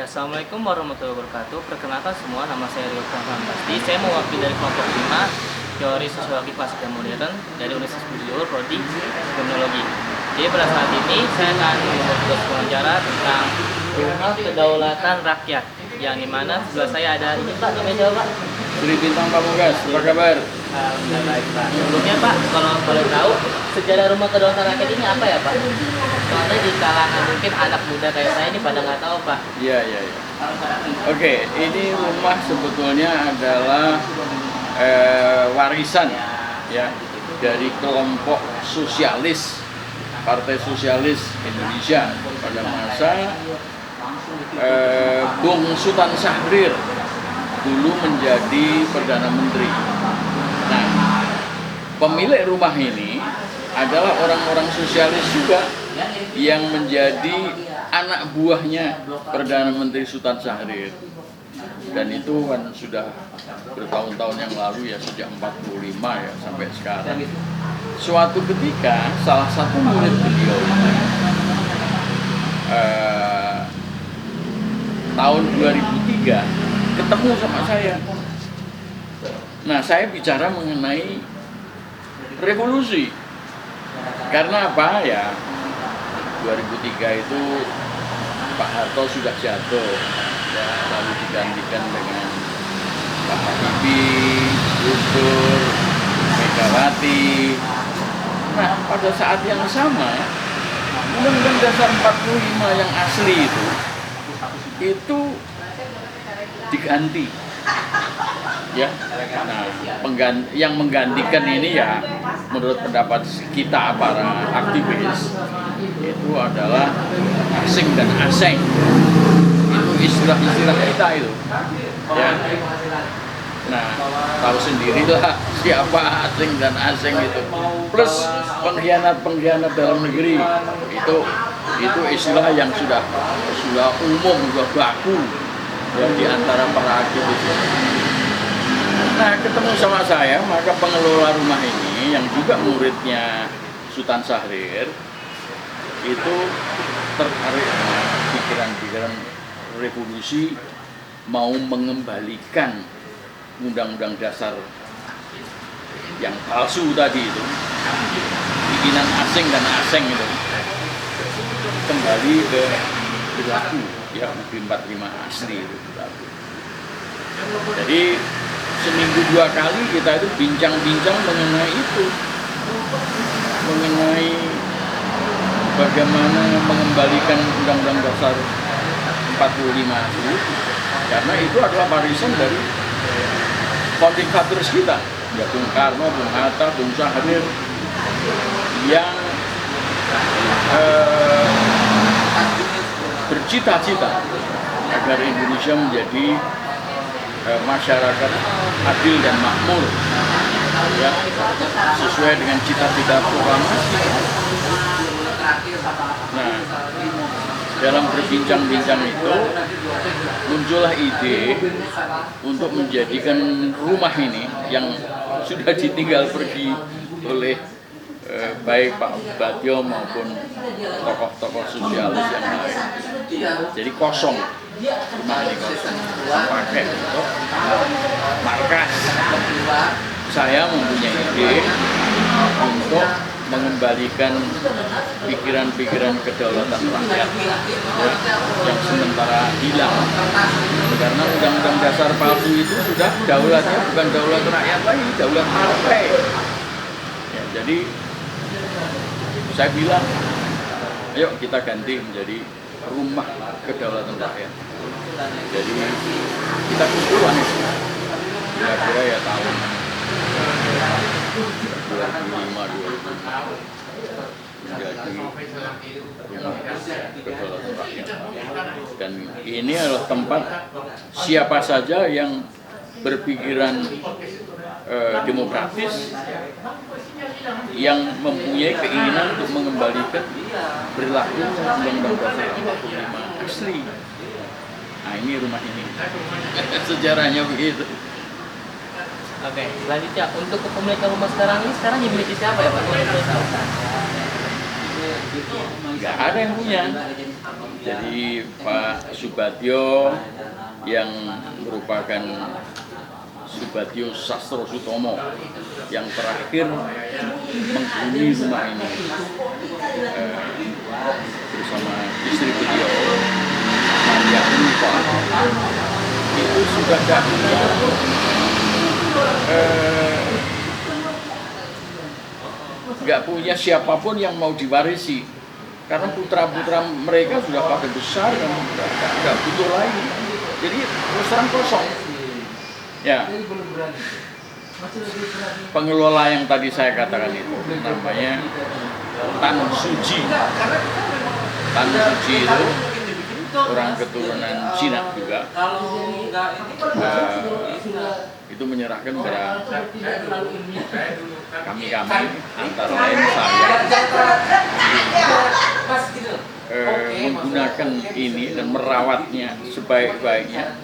Assalamualaikum warahmatullahi wabarakatuh. Perkenalkan semua, nama saya Rio Pasti. Saya mewakili dari kelompok 5 Teori Sosiologi Klasik dan Modern dari Universitas Budi Prodi Kriminologi. Jadi pada saat ini saya akan membuat tugas wawancara tentang Rumah Kedaulatan Rakyat, yang dimana sebelah saya ada ini Pak, namanya siapa Pak? Sri Bintang Pamungkas, apa kabar? Alhamdulillah baik Pak. Sebelumnya Pak, kalau boleh tahu sejarah Rumah Kedaulatan Rakyat ini apa ya Pak? Soalnya di kalangan mungkin anak muda kayak saya ini pada nggak tahu Pak. Iya. Oke, ini rumah sebetulnya adalah warisan ya dari kelompok sosialis, Partai Sosialis Indonesia pada masa Bung Sultan Syahrir dulu menjadi Perdana Menteri. Nah, pemilik rumah ini adalah orang-orang sosialis juga yang menjadi anak buahnya Perdana Menteri Sultan Syahrir. Dan itu kan sudah bertahun-tahun yang lalu ya, sejak 45 ya sampai sekarang. Suatu ketika salah satu murid beliau tahun 2003 ketemu sama saya. Nah, saya bicara mengenai revolusi. Karena apa ya? 2003 itu Pak Harto sudah jatuh, ya, lalu digantikan dengan Pak Habibie, Gus Dur, Megawati. Nah, pada saat yang sama, Undang-Undang Dasar 45 yang asli itu diganti. Ya, nah, yang menggantikan ini ya, menurut pendapat kita para aktivis, itu adalah asing dan aseng. Itu istilah-istilah kita itu. Ya. Nah, tahu sendirilah siapa asing dan aseng itu. Plus pengkhianat dalam negeri itu istilah yang sudah umum, sudah baku ya, di antara para aktivis. Nah, ketemu sama saya, maka pengelola rumah ini yang juga muridnya Sultan Syahrir itu tertarik dengan pikiran-pikiran revolusi, mau mengembalikan Undang-Undang Dasar yang palsu tadi itu, bikinan asing dan aseng itu, kembali ke berlaku ya, UUD 45 asli itu berlaku. Jadi seminggu 2 kali kita itu bincang-bincang mengenai itu, mengenai bagaimana mengembalikan Undang-Undang Dasar 45 itu, karena itu adalah warisan dari founding fathers kita, ya Bung Karno, Bung Hatta, Bung Syahrir, yang bercita-cita agar Indonesia menjadi masyarakat adil dan makmur, ya, sesuai dengan cita-cita proklamasi. Nah, dalam berbincang-bincang itu muncullah ide untuk menjadikan rumah ini yang sudah ditinggal pergi oleh baik Pak Badjo maupun tokoh-tokoh sosialis yang lain. Jadi kosong, rumah ini kosong, pakai untuk markas. Saya mempunyai ide untuk mengembalikan pikiran-pikiran kedaulatan rakyat ya, yang sementara hilang, karena Undang-Undang Dasar palsu itu sudah daulatnya bukan daulat rakyat lagi, daulat partai ya. Jadi saya bilang, ayo kita ganti menjadi Rumah Kedaulatan Rakyat. Jadi kita kumpulkan itu kira-kira ya tahun 2005-2006 menjadi Kedaulatan Rakyat. Dan ini adalah tempat siapa saja yang berpikiran demokratis, yang mempunyai keinginan untuk mengembalikan perilaku Undang-Undang Dasar 45 asli. Nah, ini rumah ini. Sejarahnya begitu. Oke, selanjutnya untuk kepemilikan rumah sekarang ini dimiliki siapa ya Pak? nggak ada yang punya. Jadi Pak Subadyo yang merupakan Subadyo Sastro Sutomo yang terakhir menghuni rumah ini bersama istri beliau Maria Unifa, itu sudah tidak punya nggak punya siapapun yang mau diwarisi, karena putra-putra mereka sudah pada besar dan nggak butuh lagi, jadi terus terang kosong. Ya, pengelola yang tadi saya katakan itu namanya Tan Suji. Tan Suji itu orang keturunan Cina juga. Itu menyerahkan kepada kami antara lain saya menggunakan ini dan merawatnya sebaik-baiknya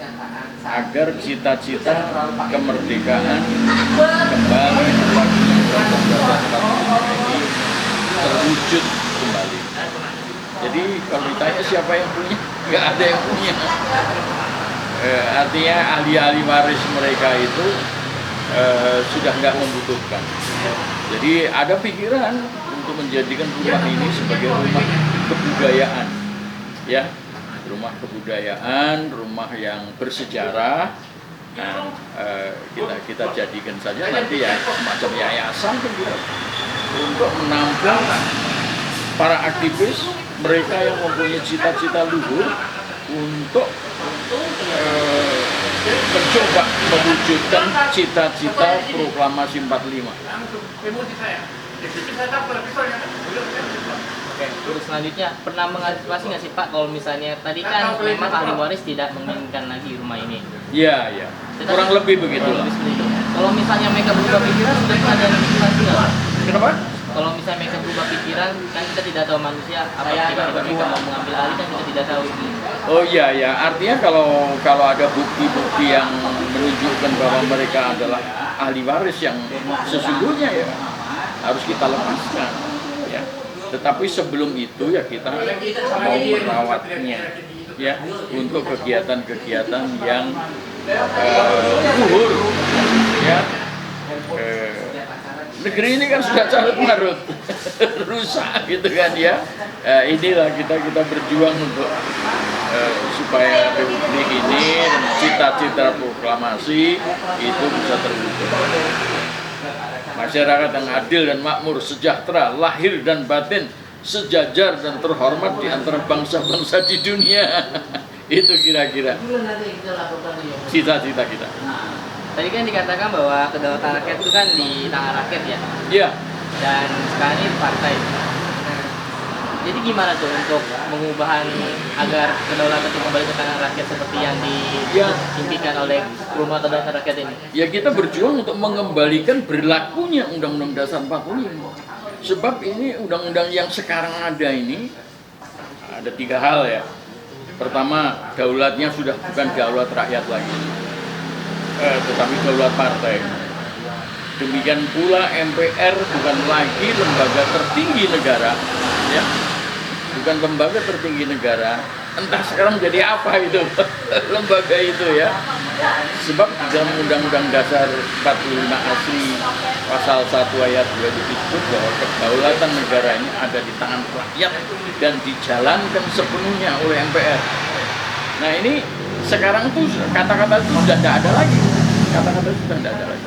agar cita-cita kemerdekaan kembali ini terwujud kembali. Jadi kalau ditanya siapa yang punya, nggak ada yang punya. Artinya ahli-ahli waris mereka itu sudah nggak membutuhkan. Jadi ada pikiran untuk menjadikan rumah ini sebagai rumah kebudayaan, ya, rumah kebudayaan, rumah yang bersejarah. Nah, kita jadikan saja nanti ya semacam yayasan begitu untuk menampung para aktivis mereka yang mempunyai cita-cita luhur untuk mencoba mewujudkan cita-cita proklamasi 45. Oke, terus selanjutnya pernah mengantisipasi nggak sih Pak kalau misalnya tadi kan memang ahli waris tidak menginginkan lagi rumah ini? Iya, iya. Kurang lebih begitu. Kalau misalnya mereka berubah pikiran sudah ada antisipasi nggak Pak? Kenapa? Kalau misalnya mereka berubah pikiran, kan kita tidak tahu manusia apa tiba-tiba mereka mau mengambil alih kan kita tidak tahu. Oh iya ya, artinya kalau ada bukti-bukti yang menunjukkan bahwa mereka adalah ahli waris yang sesungguhnya ya harus kita lepaskan. Ya. Tetapi sebelum itu ya kita mau merawatnya ya untuk kegiatan-kegiatan yang luhur ya. Negeri ini kan sudah carut marut, rusak gitu kan ya. Inilah kita berjuang untuk supaya republik ini dan cita-cita proklamasi itu bisa terwujud. Masyarakat yang adil dan makmur, sejahtera, lahir dan batin, sejajar dan terhormat di antara bangsa-bangsa di dunia. Itu kira-kira cita-cita kita. Tadi kan dikatakan bahwa kedaulatan rakyat itu kan di tangan rakyat ya? Iya. Dan sekarang ini partai. Jadi gimana tuh untuk mengubahan agar kedaulatan itu kembali ke tangan rakyat seperti yang diimpikan oleh Rumah Kedaulatan Rakyat ini? Ya kita berjuang untuk mengembalikan berlakunya Undang-Undang Dasar 45. Sebab ini undang-undang yang sekarang ada ini ada 3 hal ya. Pertama, daulatnya sudah bukan daulat rakyat lagi, tetapi daulat partai. Demikian pula MPR bukan lagi lembaga tertinggi negara, ya, bukan lembaga tertinggi negara. Entah sekarang jadi apa itu lembaga itu ya. Sebab dalam Undang-Undang Dasar 45 asli pasal 1 ayat 2 disebut bahwa kedaulatan negara ini ada di tangan rakyat dan dijalankan sepenuhnya oleh MPR. Nah ini sekarang tuh kata-kata itu sudah tidak ada lagi. Kata-kata itu sudah tidak ada lagi.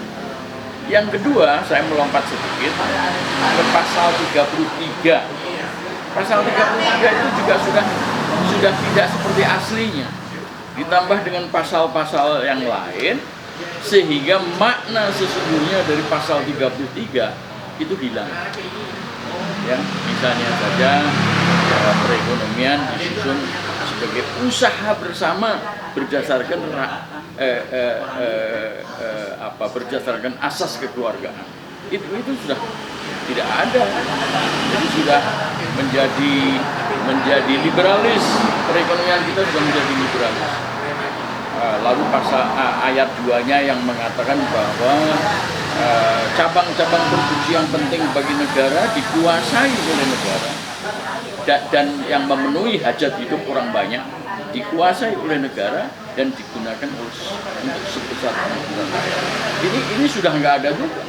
Yang kedua, saya melompat sedikit ke pasal 33. Pasal 33 itu juga sudah tidak seperti aslinya. Ditambah dengan pasal-pasal yang lain sehingga makna sesungguhnya dari pasal 33 itu hilang. Ya, misalnya saja perekonomian disusun sebagai usaha bersama berdasarkan berdasarkan asas kekeluargaan. Itu sudah tidak ada. Jadi sudah menjadi liberalis, perekonomian kita sudah menjadi liberalis. Lalu pasal ayat 2-nya yang mengatakan bahwa cabang-cabang produksi yang penting bagi negara dikuasai oleh negara. dan yang memenuhi hajat hidup orang banyak dikuasai oleh negara dan digunakan untuk sebesar kemakmuran rakyat. Ini sudah nggak ada juga.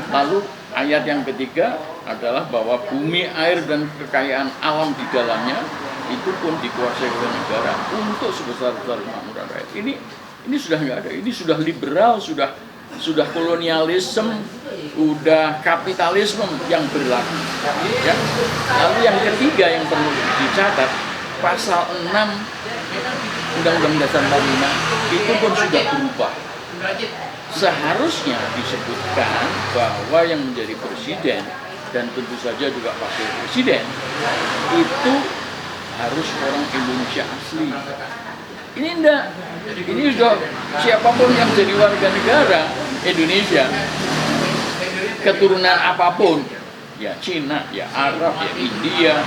Lalu ayat yang ketiga adalah bahwa bumi, air, dan kekayaan alam di dalamnya itu pun dikuasai oleh negara untuk sebesar-besar kemakmuran rakyat. Ini sudah nggak ada. Ini sudah liberal, sudah kolonialisme, sudah kapitalisme yang berlaku. Ya. Lalu yang ketiga yang perlu dicatat, pasal 6 Undang-Undang Dasar 45 itu pun sudah berubah. Seharusnya disebutkan bahwa yang menjadi presiden dan tentu saja juga wakil presiden itu harus orang Indonesia asli. Ini enggak. Ini sudah siapapun yang jadi warga negara Indonesia, keturunan apapun, ya Cina, ya Arab, ya India,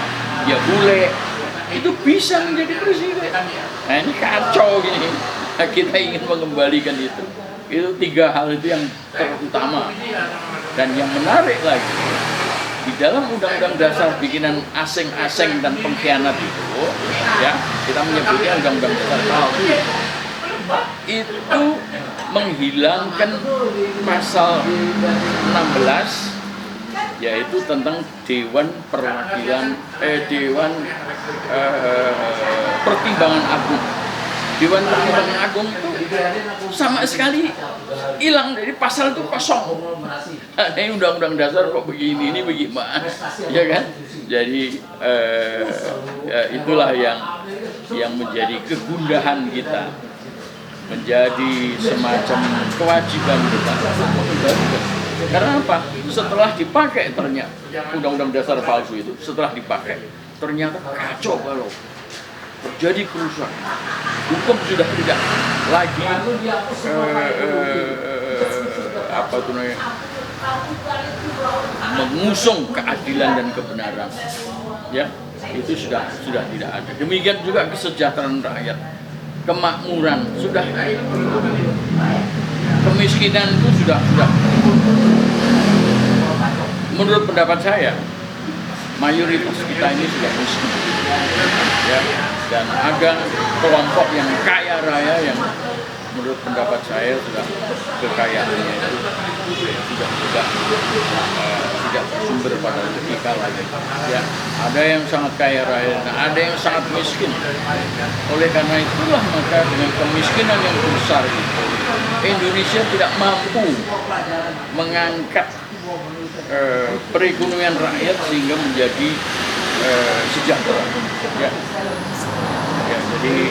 ya bule, itu bisa menjadi presiden. Nah ini kacau gini. Nah, kita ingin mengembalikan itu. Itu tiga hal itu yang terutama. Dan yang menarik lagi, di dalam Undang-Undang Dasar bikinan asing-asing dan pengkhianat itu, ya kita menyebutnya Undang-Undang Dasar palsu, itu menghilangkan pasal 16, yaitu tentang Dewan Perwakilan Pertimbangan Agung. Dewan Pertimbangan Agung itu sama sekali hilang dari pasal itu kosong. Ini Undang-Undang Dasar kok begini, ini bagaimana, ya kan? Jadi itulah yang menjadi kegundahan kita, menjadi semacam kewajiban kita. Karena apa? Setelah dipakai ternyata Undang-Undang Dasar palsu itu, setelah dipakai ternyata kacau balau. Terjadi kerusuhan. Hukum sudah tidak lagi mengusung keadilan dan kebenaran. Ya, itu sudah tidak ada. Demikian juga kesejahteraan rakyat, kemakmuran sudah, kemiskinan itu sudah. Menurut pendapat saya, mayoritas kita ini sudah miskin. Ya, dan ada kelompok yang kaya raya yang menurut pendapat saya sudah kekayaannya itu tidak bersumber pada logika lagi. Ya, ada yang sangat kaya raya, ada yang sangat miskin. Oleh karena itulah maka dengan kemiskinan yang besar itu, Indonesia tidak mampu mengangkat perekonomian rakyat sehingga menjadi sejahtera. Ya, jadi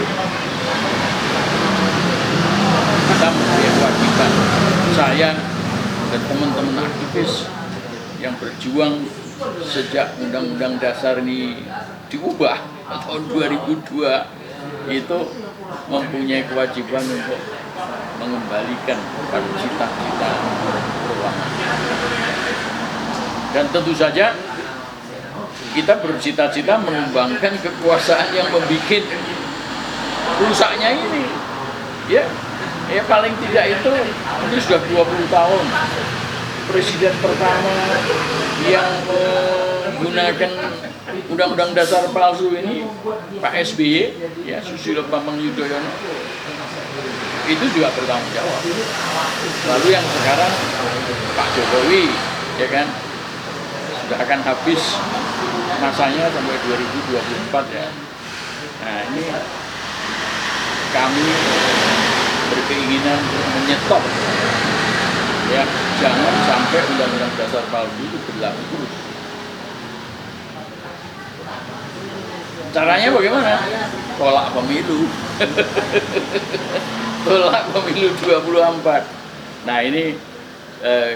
kita mempunyai kewajiban, saya dan teman-teman aktivis yang berjuang sejak Undang-Undang Dasar ini diubah tahun 2002 itu mempunyai kewajiban untuk mengembalikan pada cita-cita perubahan. Dan tentu saja kita bercita-cita mengembangkan kekuasaan yang membuat rusaknya ini. Ya paling tidak itu sudah 20 tahun. Presiden pertama yang menggunakan Undang-Undang Dasar palsu ini, Pak SBY, ya Susilo Bambang Yudhoyono, itu juga bertanggung jawab. Lalu yang sekarang Pak Jokowi, ya kan, sudah akan habis masanya sampai 2024 ya. Nah ini kami berkeinginan menyetop, ya jangan sampai Undang-Undang Dasar palsu itu berlaku terus. Caranya bagaimana? Tolak pemilu. Tolak pemilu 24. Nah ini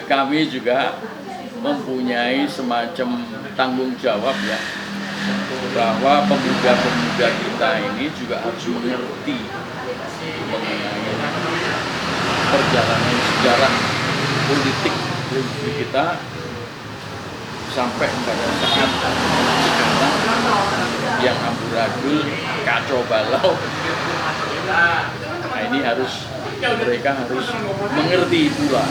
kami juga mempunyai semacam tanggung jawab ya, bahwa pemuda-pemuda kita ini juga harus mengerti mengenai perjalanan sejarah politik kita sampai pada saat sekarang yang amburadul, kacau balau. Nah ini mereka harus mengerti pula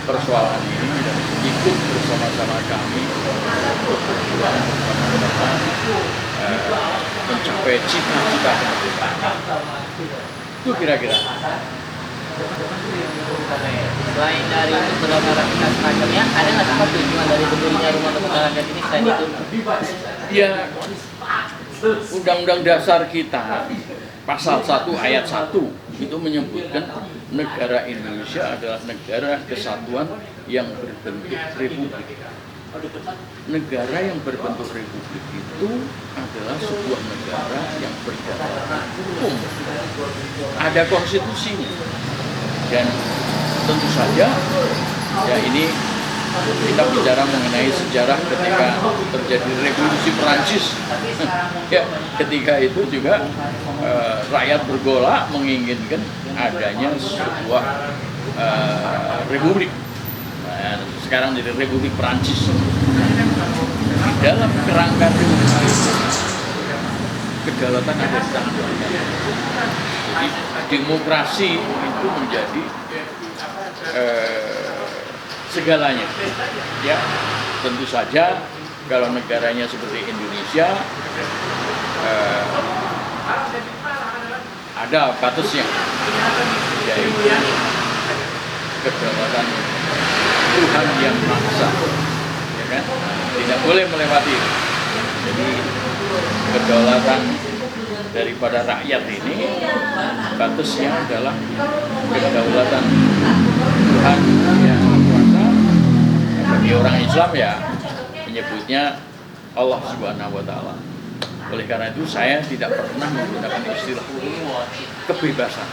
persoalan ini dan ikut bersama-sama kami untuk berjuang bersama-sama mencapai cita-cita kemerdekaan. Itu kira-kira. Selain dari untuk berdasarkan kita semacamnya, ada nggak sih Pak tujuan dari berdirinya Rumah Merdeka Rakyat ini selain itu? Ya, Undang-Undang Dasar kita pasal 1 ayat 1 itu menyebutkan negara Indonesia adalah negara kesatuan yang berbentuk republik. Negara yang berbentuk republik itu adalah sebuah negara yang berdasarkan hukum, ada konstitusinya. Dan tentu saja ya ini kita bicara mengenai sejarah ketika terjadi revolusi Perancis. Ya, ketika itu juga rakyat bergolak menginginkan adanya sebuah republik. Nah, sekarang jadi Republik Perancis. Dalam kerangka demokrasi, kedaulatan ada di tangan rakyat. Jadi demokrasi itu menjadi segalanya. Ya, tentu saja kalau negaranya seperti Indonesia ada batasnya, yaitu kedaulatan Tuhan yang Maha Esa, ya kan? Tidak boleh melewati. Jadi kedaulatan daripada rakyat ini batasnya adalah kedaulatan Tuhan yang kuasa. Bagi orang Islam ya menyebutnya Allah Subhanahu wa Ta'ala. Oleh karena itu saya tidak pernah menggunakan istilah kebebasan,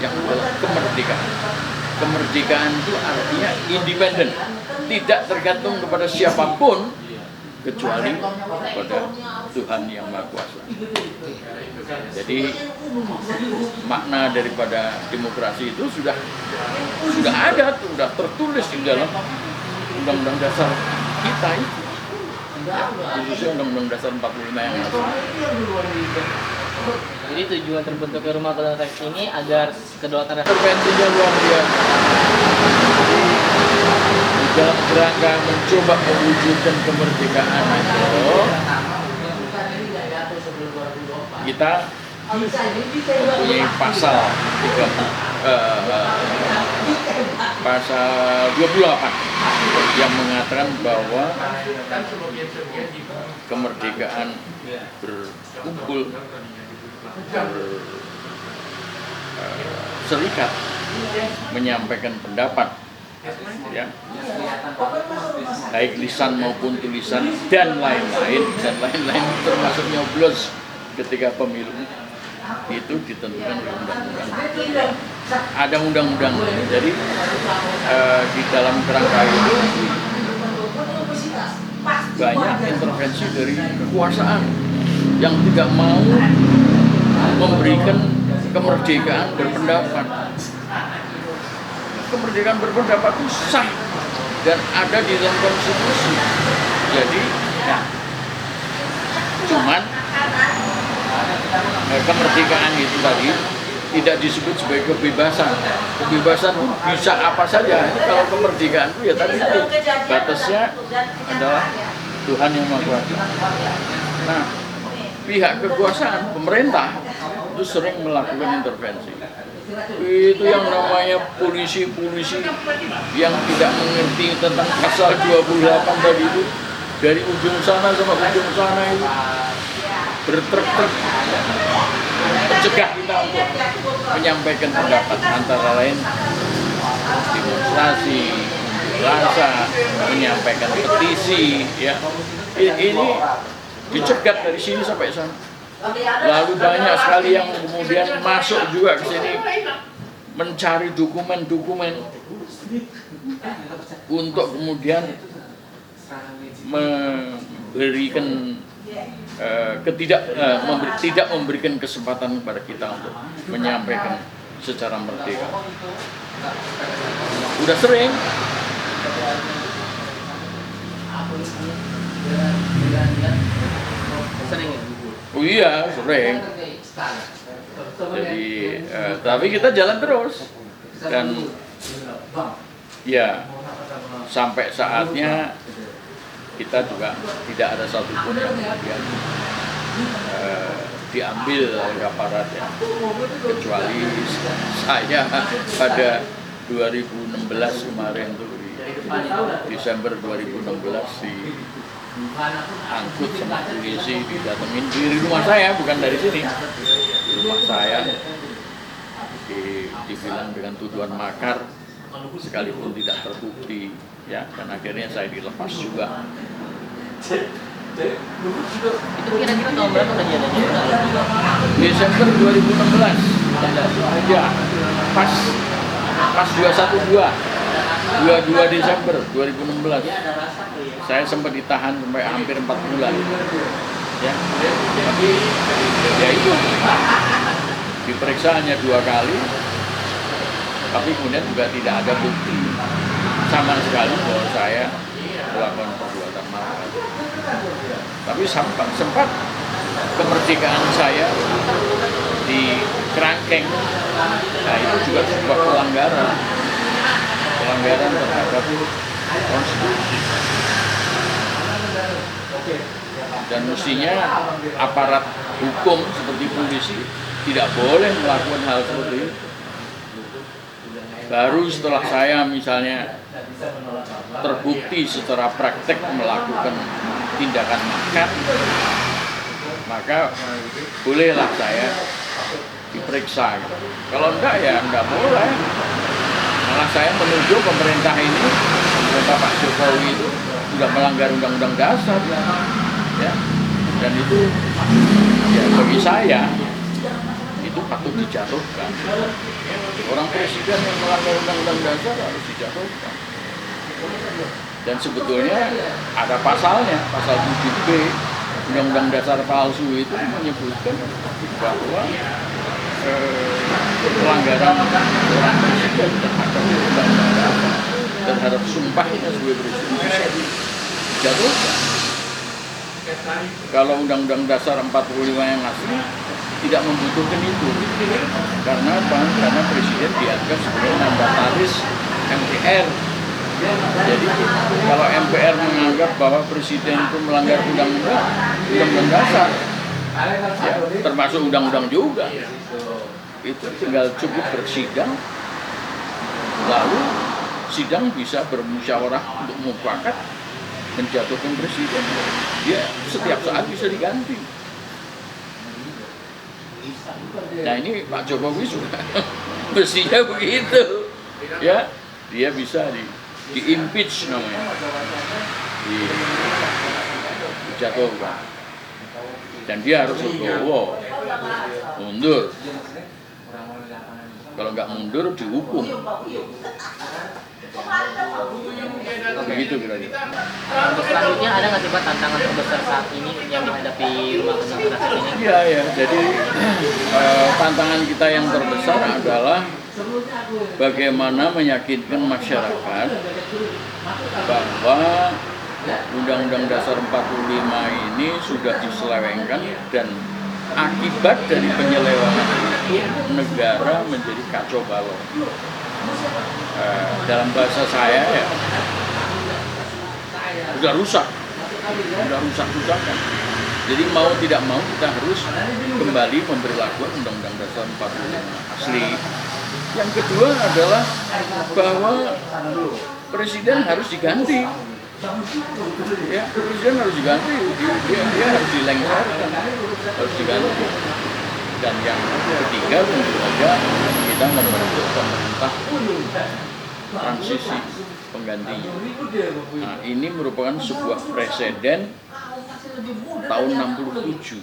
yang adalah kemerdekaan. Kemerdekaan itu artinya independen, tidak tergantung kepada siapapun kecuali kepada Tuhan yang Maha Kuasa. Jadi makna daripada demokrasi itu sudah ada, sudah tertulis di dalam Undang-Undang Dasar kita itu. Ya, khususnya Undang-Undang Dasar 45 yang ada. Jadi tujuan terbentuknya Rumah Merdeka Rakyat ini agar kedaulatan rakyat Intervensinya luar biasa. Di dalam kerangka mencoba mewujudkan kemerdekaan itu, kita mempunyai pasal 28 yang mengatakan bahwa kemerdekaan berkumpul, berserikat, menyampaikan pendapat, ya, baik lisan maupun tulisan dan lain-lain termasuk nyoblos ketika pemilu itu ditentukan oleh undang-undang. Ada undang-undang. Jadi di dalam kerangka itu banyak intervensi dari kekuasaan yang tidak mau memberikan kemerdekaan berpendapat. Kemerdekaan berpendapat itu sah dan ada di dalam konstitusi. Jadi ya, cuman kemerdekaan itu tadi tidak disebut sebagai kebebasan. Kebebasan itu bisa apa saja. Kalau kemerdekaan itu ya tadi itu batasnya adalah Tuhan yang Maha Kuasa. Nah, pihak kekuasaan, pemerintah itu sering melakukan intervensi. Itu yang namanya polisi-polisi yang tidak mengerti tentang pasal 28 tadi itu, dari ujung sana sama ujung sana itu bertrek-trek mencegah kita untuk menyampaikan pendapat, antara lain demonstrasi, rasa, menyampaikan petisi, ya. Ini dicegat dari sini sampai sana. Lalu banyak sekali yang kemudian masuk juga ke sini mencari dokumen-dokumen untuk kemudian memberikan tidak memberikan kesempatan kepada kita untuk menyampaikan secara merdeka. Udah sering. sering ya? Oh iya, sering. Jadi, tapi kita jalan terus. Dan ya, sampai saatnya kita juga tidak ada satupun yang kemudian diambil oleh aparat ya. Kecuali saya pada 2016 kemarin tuh di Desember 2016 diangkut sama polisi, didatengin di rumah saya, bukan dari sini, di rumah saya, dibilang dengan tuduhan makar sekalipun tidak terbukti ya, dan akhirnya saya dilepas juga. Itu kira-kira tahun berapa kejadiannya? Desember 2016 ya, pas 22 Desember 2016 saya sempat ditahan sampai hampir 4 bulan ya. Tapi ya itu diperiksa hanya 2 kali, tapi kemudian juga tidak ada bukti sama sekali bahwa saya melakukan perbuatan makar. Tapi sempat kemerdekaan saya di kerangkeng. Nah, itu juga sebuah pelanggaran terhadap konstitusi. Dan mestinya aparat hukum seperti polisi tidak boleh melakukan hal seperti itu. Baru setelah saya misalnya terbukti secara praktek melakukan tindakan makar, maka bolehlah saya diperiksa. Kalau enggak ya enggak boleh. Malah saya menuduh pemerintah ini, pemerintah Pak Jokowi itu sudah melanggar Undang-Undang Dasar ya. Dan itu ya bagi saya itu patut dijatuhkan. Orang presiden yang melanggar Undang-Undang Dasar harus dijatuhkan. Dan sebetulnya ada pasalnya, pasal 7B Undang-Undang Dasar palsu itu menyebutkan bahwa pelanggaran orang presiden terhadap Undang-Undang Dasar, terhadap sumpahnya sebagai presiden bisa dijatuhkan. Kalau Undang-Undang Dasar 45 yang asli tidak membutuhkan itu. Karena apa? Karena presiden dianggap sebagai mandataris MPR. Jadi kalau MPR menganggap bahwa presiden itu melanggar undang-undang dasar, ya, termasuk undang-undang juga, itu tinggal cukup bersidang, lalu sidang bisa bermusyawarah untuk mufakat menjatuhkan presiden. Dia setiap saat bisa diganti. Nah ini Pak Jokowi juga mestinya begitu, ya, dia bisa di-impeach namanya, dijatuhkan, dan dia harus legowo, mundur. Kalau nggak mundur dihukum. Begitu kira-kira. Untuk selanjutnya ada nggak sih Pak tantangan terbesar saat ini yang dihadapi rumah penyangga saat ini? Iya ya, jadi tantangan kita yang terbesar adalah bagaimana meyakinkan masyarakat bahwa Undang-Undang Dasar 45 ini sudah diselewengkan, dan akibat dari penyelewengan itu negara menjadi kacau balau. Dalam bahasa saya ya, udah rusak-rusakan. Jadi mau tidak mau kita harus kembali memberlakukan Undang-Undang Dasar 45 asli. Yang kedua adalah bahwa presiden harus diganti. Ya, presiden harus diganti. Dia harus dilengserkan, harus diganti. Dan yang ketiga tentu saja kita membentuk pemerintah transisi penggantinya. Nah, ini merupakan sebuah preseden tahun 67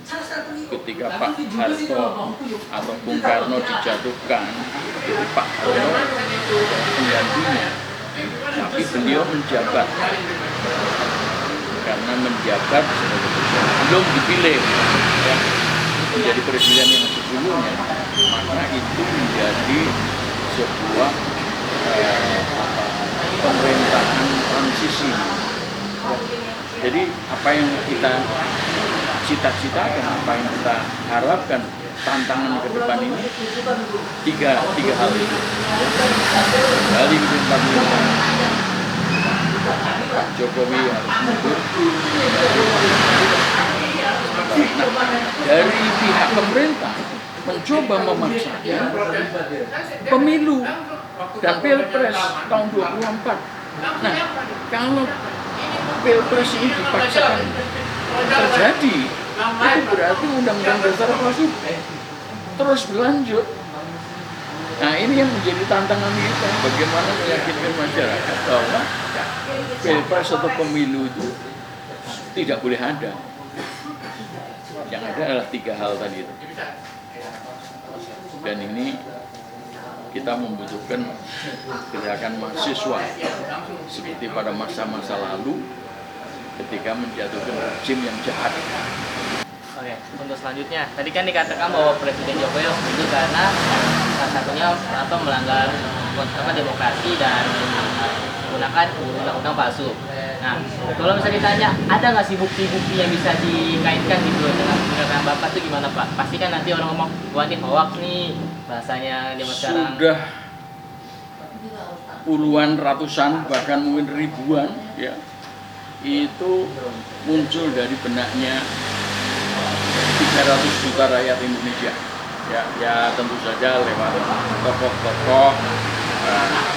ketika Pak Harto atau Bung Karno dijatuhkan. Jadi Pak Harto penggantinya, tapi beliau menjabat, karena menjabat sebagai presiden belum dipilih ya, menjadi presiden yang sesungguhnya, maka itu menjadi sebuah pemerintahan transisi. Jadi apa yang kita cita-citakan, apa yang kita harapkan tantangan ke depan ini tiga hal itu. Kembali ke 45, Pak Jokowi harus mundur. Nah, dari pihak pemerintah mencoba memaksakan pemilu dan pilpres tahun 2024. Nah, kalau pilpres ini dipaksakan terjadi, itu berarti undang-undang dasar palsu terus berlanjut. Nah, ini yang menjadi tantangan kita, bagaimana meyakinkan masyarakat bahwa pilpres atau pemilu itu tidak boleh ada. Yang ada adalah 3 hal tadi itu. Dan ini kita membutuhkan gerakan mahasiswa seperti pada masa-masa lalu ketika menjatuhkan rejim yang jahat. Oke, untuk selanjutnya, tadi kan dikatakan bahwa Presiden Jokowi harus mundur karena salah satunya melanggar demokrasi dan menggunakan undang-undang palsu. Nah, kalau misalnya ditanya, ada nggak sih bukti-bukti yang bisa dikaitkan gitu dengan tindakan Bapak itu gimana Pak? Pasti kan nanti orang ngomong, wah ini hoax nih bahasanya zaman sekarang. Sudah puluhan, ratusan, bahkan mungkin ribuan, ya, itu muncul dari benaknya 300 juta rakyat Indonesia. Ya tentu saja lewat tokoh-tokoh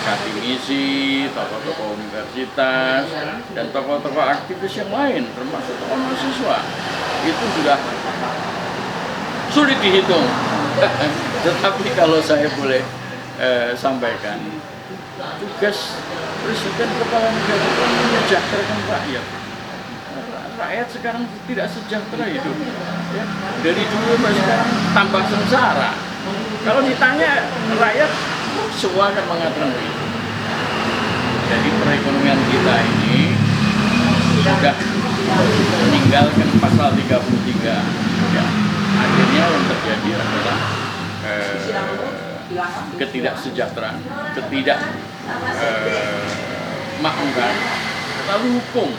akademisi, tokoh-tokoh universitas, dan tokoh-tokoh aktivis yang lain, termasuk tokoh mahasiswa. Itu sudah sulit dihitung. Tetapi kalau saya boleh sampaikan, tugas Presiden Kepala Negara itu menyejahterakan rakyat. Rakyat sekarang tidak sejahtera hidup. Ya. Dari dulu sampai sekarang tambah sengsara. Kalau ditanya rakyat, semua akan mengatakan begitu. Jadi perekonomian kita ini sudah meninggalkan pasal 33. Ya. Akhirnya yang terjadi adalah ketidaksejahteraan, makmuran, lalu hukum.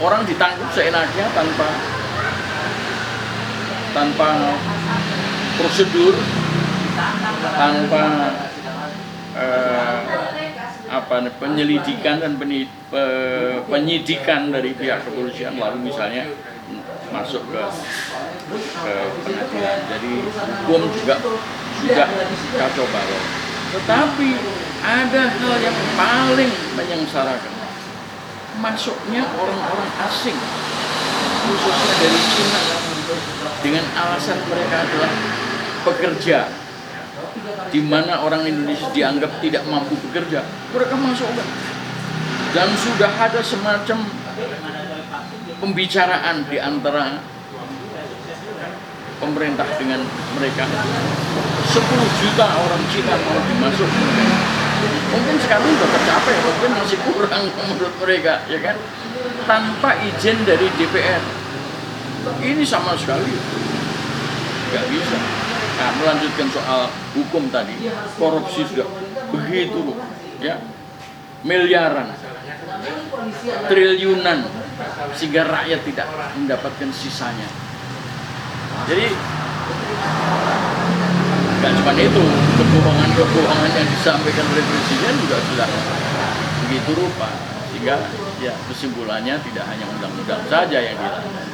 Orang ditangkap seenaknya tanpa prosedur, tanpa penyelidikan dan penyidikan dari pihak kepolisian, lalu misalnya masuk ke pengadilan. Jadi hukum juga sudah kacau balau. Tetapi ada hal yang paling menyengsarakan, masuknya orang-orang asing, khususnya dari Cina, dengan alasan mereka adalah pekerja, di mana orang Indonesia dianggap tidak mampu bekerja, mereka masuk. Dan sudah ada semacam pembicaraan di antara pemerintah dengan mereka. 10 juta orang Cina mau dimasukkan. Mungkin sekarang sudah tercapai, mungkin masih kurang menurut mereka, ya kan? Tanpa izin dari DPR. Ini sama sekali nggak bisa. Nah, melanjutkan soal hukum tadi, korupsi sudah begitu, ya, miliaran, triliunan, sehingga rakyat tidak mendapatkan sisanya. Jadi nggak cuma itu, kebohongan yang disampaikan oleh Presiden juga sudah begitu rupa, sehingga ya kesimpulannya tidak hanya undang-undang saja yang dilanggar,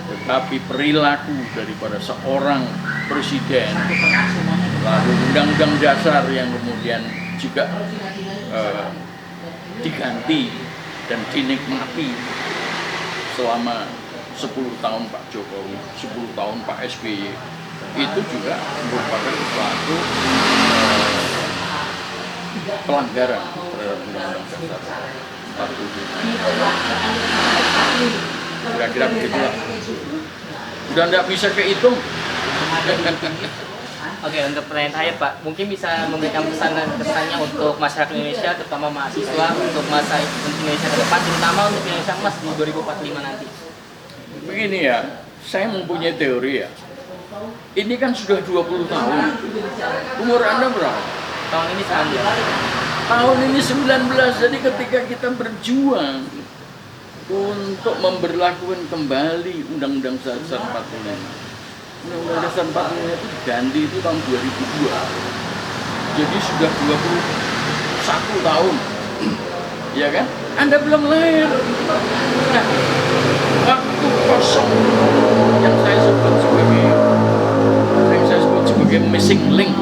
tetapi perilaku daripada seorang presiden, lalu undang-undang dasar yang kemudian juga diganti dan dinikmati selama 10 tahun Pak Jokowi, 10 tahun Pak SBY, itu juga merupakan suatu pelanggaran terhadap undang-undang dasar 45. Kira-kira begitulah. Sudah tidak bisa kehitung. Oke, untuk pertanyaan terakhir Pak, mungkin bisa memberikan pesan-kesannya untuk masyarakat Indonesia, terutama mahasiswa, untuk masa Indonesia ke depan, terutama untuk Indonesia Emas di 2045 nanti. Begini ya, saya mempunyai teori ya. Ini kan sudah 20 tahun. Umur Anda berapa? Tahun ini 19. Tahun ini 19, jadi ketika kita berjuang untuk memberlakukan kembali Undang-Undang Dasar 45. Undang-Undang Dasar 45 itu diganti itu tahun 2002. Jadi sudah 21 tahun. Ya kan? Anda belum lahir. Nah, waktu kosong yang saya sebut missing link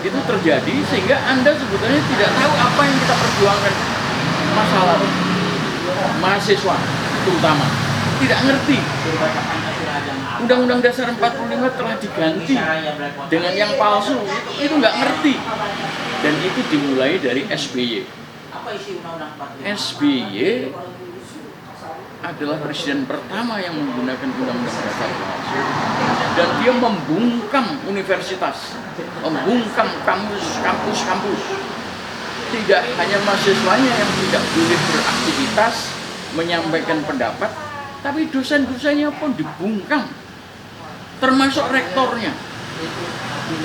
itu terjadi sehingga Anda sebetulnya tidak tahu apa yang kita perjuangkan masa lalu. Mahasiswa terutama tidak ngerti. Undang-Undang Dasar 45 telah diganti dengan yang palsu, itu nggak ngerti. Dan itu dimulai dari SBY. SBY adalah presiden pertama yang menggunakan Undang-Undang Dasar palsu, dan dia membungkam universitas, membungkam kampus-kampus. Tidak hanya mahasiswanya yang tidak boleh beraktivitas, menyampaikan pendapat, tapi dosen-dosennya pun dibungkam, termasuk rektornya.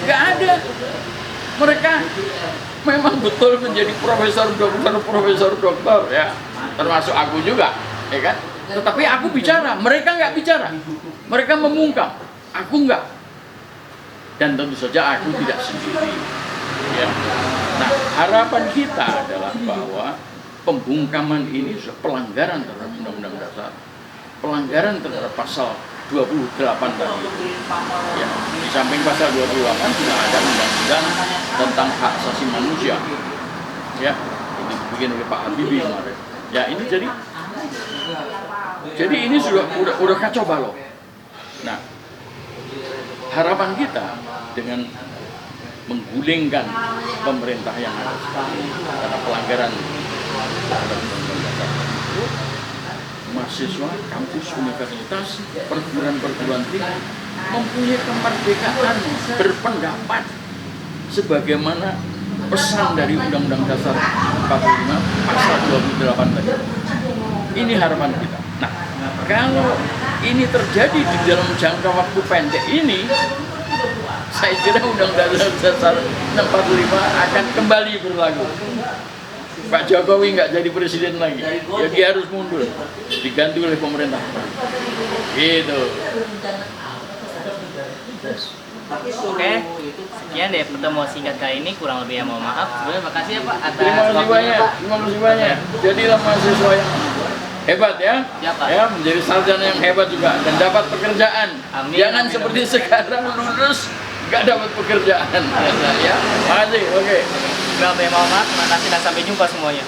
Nggak ada. Mereka memang betul menjadi profesor doktor ya, termasuk aku juga, ya kan? Tetapi aku bicara, mereka nggak bicara. Mereka membungkam, aku nggak. Dan tentu saja aku tidak sendiri. Ya. Nah, harapan kita adalah bahwa pembungkaman ini sudah pelanggaran terhadap Undang-Undang Dasar, pelanggaran terhadap pasal 28 tadi. Ya, di samping pasal 28 sudah ada undang-undang tentang hak asasi manusia. Ya, ini dibikin oleh Pak Habibie kemarin. Ya, ini jadi ini sudah kacau balau. Nah, harapan kita dengan menggulingkan pemerintah yang ada sekarang karena pelanggaran terhadap Undang-Undang Dasar itu, mahasiswa, kampus, universitas, perguruan tinggi mempunyai kemerdekaan berpendapat sebagaimana pesan dari Undang-Undang Dasar 45 pasal 28 tadi. Ini harapan kita. Nah, kalau ini terjadi di dalam jangka waktu pendek ini, saya kira Undang-Undang Dasar 45 akan kembali berlaku. Pak Jokowi nggak jadi presiden lagi, ya dia harus mundur, diganti oleh pemerintah. Gitu. Oke, sekian deh pertemuan singkat kali ini, kurang lebihnya mohon maaf. Sebelumnya makasih ya Pak atas Terima kasih waktunya, banyak. Pak. Terima kasih banyak. Jadilah mahasiswa yang hebat ya. Ya, Pak. Ya, menjadi sarjana yang hebat juga dan dapat pekerjaan. Amin. Jangan Amin, seperti amin. sekarang lulus nggak dapat pekerjaan. Ya, makasih. Oke. Kurang lebihnya mohon maaf. Terima kasih dan sampai jumpa semuanya.